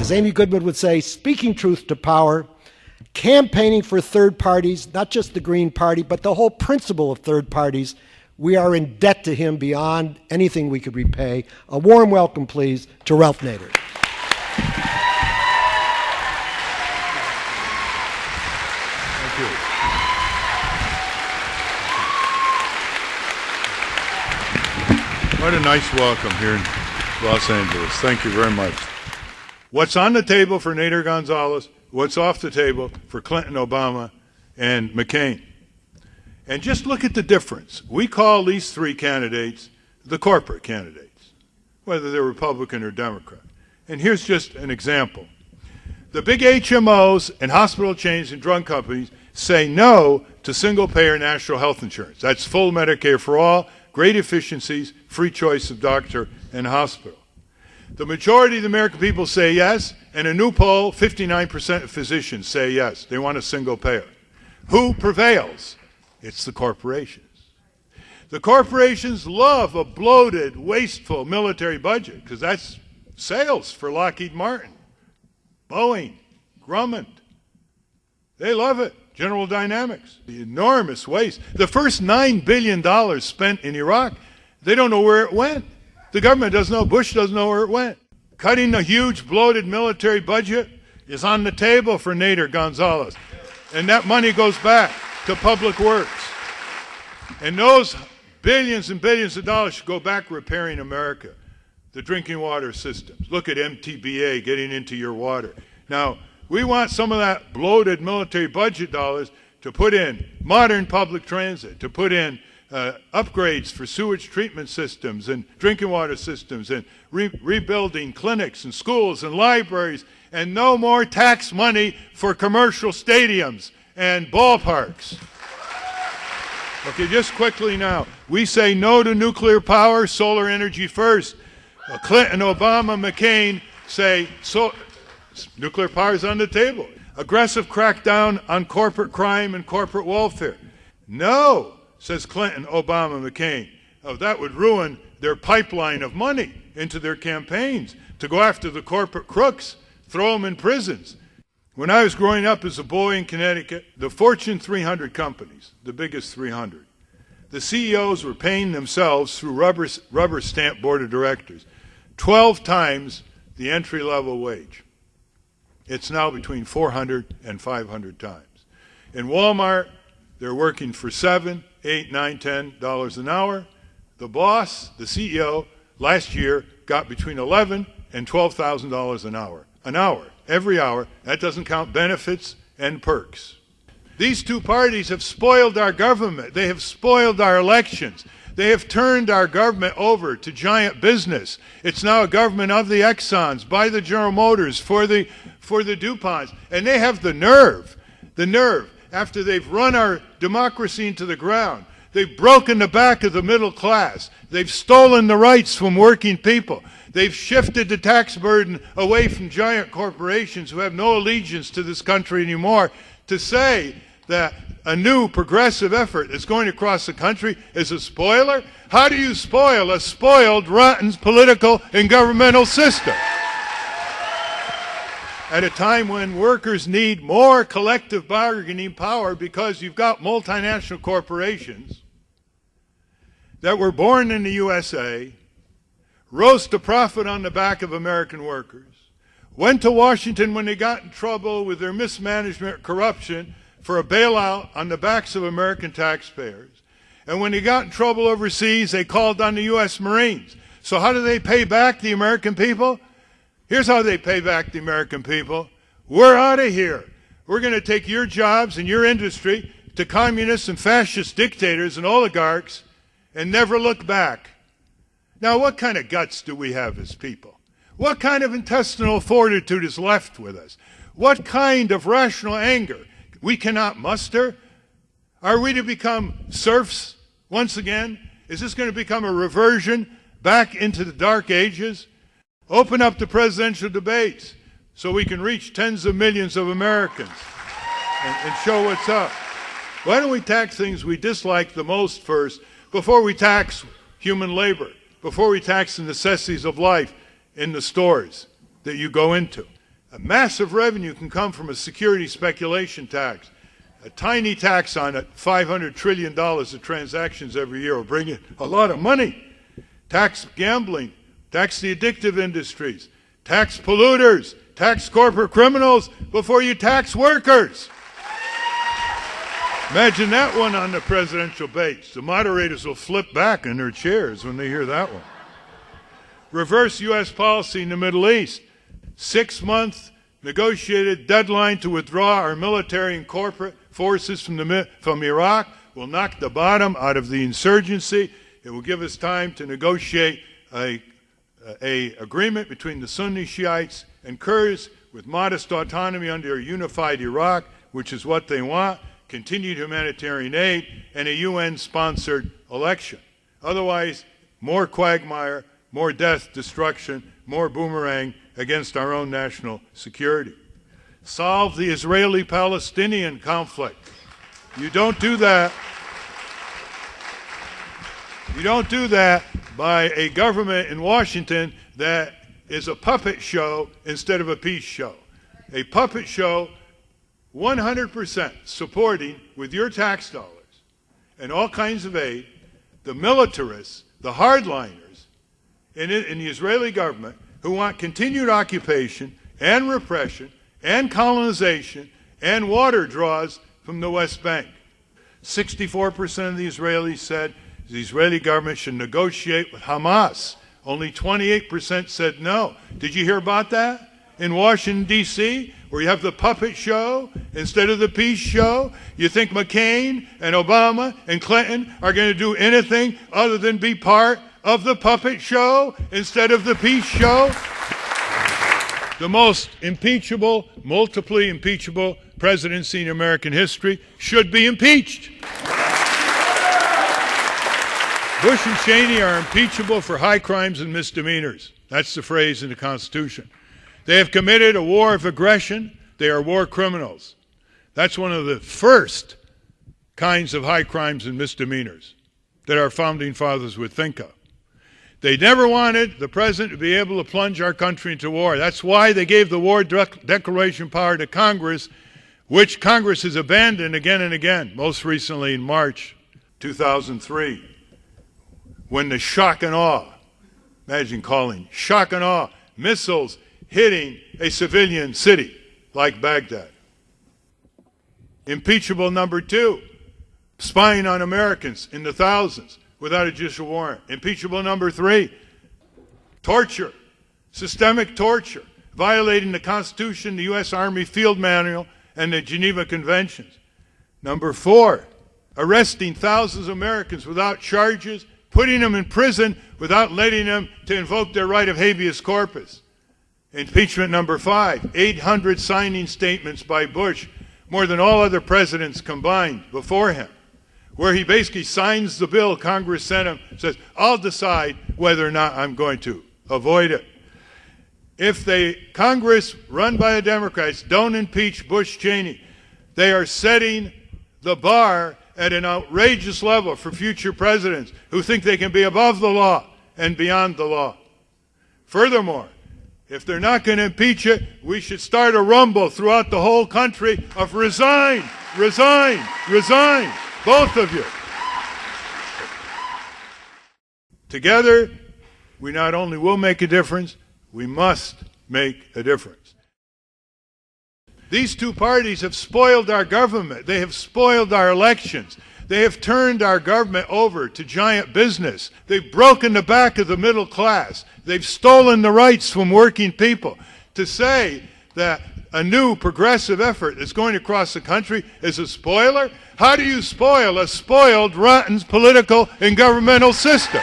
as Amy Goodman would say, speaking truth to power, campaigning for third parties, not just the Green Party, but the whole principle of third parties. We are in debt to him beyond anything we could repay. A warm welcome, please, to Ralph Nader. Thank you. What a nice welcome here in Los Angeles. Thank you very much. What's on the table for Nader Gonzalez? What's off the table for Clinton, Obama, and McCain? And just look at the difference. We call these three candidates the corporate candidates, whether they're Republican or Democrat. And here's just an example. The big HMOs and hospital chains and drug companies say no to single-payer national health insurance. That's full Medicare for all, great efficiencies, free choice of doctor and hospital. The majority of the American people say yes, and a new poll, 59% of physicians say yes. They want a single payer. Who prevails? It's the corporations. The corporations love a bloated, wasteful military budget because that's sales for Lockheed Martin, Boeing, Grumman. They love it. General Dynamics, the enormous waste. The first $9 billion spent in Iraq, they don't know where it went. The government doesn't know, Bush doesn't know where it went. Cutting a huge, bloated military budget is on the table for Nader Gonzalez. And that money goes back to public works. And those billions and billions of dollars should go back repairing America, the drinking water systems. Look at MTBA getting into your water. Now, we want some of that bloated military budget dollars to put in modern public transit, to put in upgrades for sewage treatment systems and drinking water systems and rebuilding clinics and schools and libraries, and no more tax money for commercial stadiums and ballparks. Okay, just quickly now. We say no to nuclear power, solar energy first. Clinton, Obama, McCain say nuclear power is on the table. Aggressive crackdown on corporate crime and corporate welfare. No, says Clinton, Obama, McCain. Oh, that would ruin their pipeline of money into their campaigns to go after the corporate crooks, throw them in prisons. When I was growing up as a boy in Connecticut, the Fortune 300 companies, the biggest 300, the CEOs were paying themselves through rubber stamp board of directors 12 times the entry-level wage. It's now between 400 and 500 times. In Walmart, they're working for $7, $8, $9, $10 an hour. The boss, the CEO, last year got between $11,000 and $12,000 an hour. Every hour. That doesn't count benefits and perks. These two parties have spoiled our government. They have spoiled our elections. They have turned our government over to giant business. It's now a government of the Exxons, by the General Motors, for the DuPonts. And they have the nerve, after they've run our democracy into the ground. They've broken the back of the middle class. They've stolen the rights from working people. They've shifted the tax burden away from giant corporations who have no allegiance to this country anymore to say that a new progressive effort that's going across the country is a spoiler. How do you spoil a spoiled, rotten political and governmental system? At a time when workers need more collective bargaining power because you've got multinational corporations that were born in the USA, rose to profit on the back of American workers, went to Washington when they got in trouble with their mismanagement, corruption, for a bailout on the backs of American taxpayers. And when they got in trouble overseas, they called on the U.S. Marines. So how do they pay back the American people? Here's how they pay back the American people. We're out of here. We're going to take your jobs and your industry to communists and fascist dictators and oligarchs and never look back. Now, what kind of guts do we have as people? What kind of intestinal fortitude is left with us? What kind of rational anger we cannot muster? Are we to become serfs once again? Is this going to become a reversion back into the dark ages? Open up the presidential debates so we can reach tens of millions of Americans and show what's up. Why don't we tax things we dislike the most first before we tax human labor, before we tax the necessities of life in the stores that you go into? A massive revenue can come from a security speculation tax. A tiny tax on it, $500 trillion of transactions every year, will bring in a lot of money. Tax gambling, tax the addictive industries, tax polluters, tax corporate criminals before you tax workers. Imagine that one on the presidential base. The moderators will flip back in their chairs when they hear that one. Reverse U.S. policy in the Middle East. 6-month negotiated deadline to withdraw our military and corporate forces from Iraq will knock the bottom out of the insurgency. It will give us time to negotiate a agreement between the Sunni Shiites and Kurds with modest autonomy under a unified Iraq, which is what they want, continued humanitarian aid, and a UN-sponsored election. Otherwise, more quagmire, more death, destruction, more boomerang against our own national security. Solve the Israeli-Palestinian conflict. You don't do that. You don't do that by a government in Washington that is a puppet show instead of a peace show. A puppet show 100% supporting, with your tax dollars and all kinds of aid, the militarists, the hardliners in the Israeli government who want continued occupation and repression and colonization and water draws from the West Bank. 64% of the Israelis said the Israeli government should negotiate with Hamas. Only 28% said no. Did you hear about that? In Washington, D.C., where you have the puppet show instead of the peace show? You think McCain and Obama and Clinton are going to do anything other than be part of the puppet show instead of the peace show? The most impeachable, multiply impeachable presidency in American history should be impeached. Bush and Cheney are impeachable for high crimes and misdemeanors. That's the phrase in the Constitution. They have committed a war of aggression. They are war criminals. That's one of the first kinds of high crimes and misdemeanors that our founding fathers would think of. They never wanted the president to be able to plunge our country into war. That's why they gave the war declaration power to Congress, which Congress has abandoned again and again, most recently in March 2003, when the shock and awe, imagine calling shock and awe, missiles hitting a civilian city like Baghdad. Impeachable number 2, spying on Americans in the thousands without a judicial warrant. Impeachable number 3, torture, systemic torture, violating the Constitution, the U.S. Army Field Manual, and the Geneva Conventions. Number 4, arresting thousands of Americans without charges, putting them in prison without letting them to invoke their right of habeas corpus. Impeachment number 5, 800 signing statements by Bush, more than all other presidents combined before him, where he basically signs the bill Congress sent him, says, I'll decide whether or not I'm going to avoid it. If the Congress run by the Democrats don't impeach Bush Cheney, they are setting the bar at an outrageous level for future presidents who think they can be above the law and beyond the law. Furthermore, if they're not going to impeach it, we should start a rumble throughout the whole country of resign, resign, resign, both of you. Together, we not only will make a difference, we must make a difference. These two parties have spoiled our government. They have spoiled our elections. They have turned our government over to giant business. They've broken the back of the middle class. They've stolen the rights from working people. To say that a new progressive effort that's going across the country is a spoiler? How do you spoil a spoiled, rotten political and governmental system?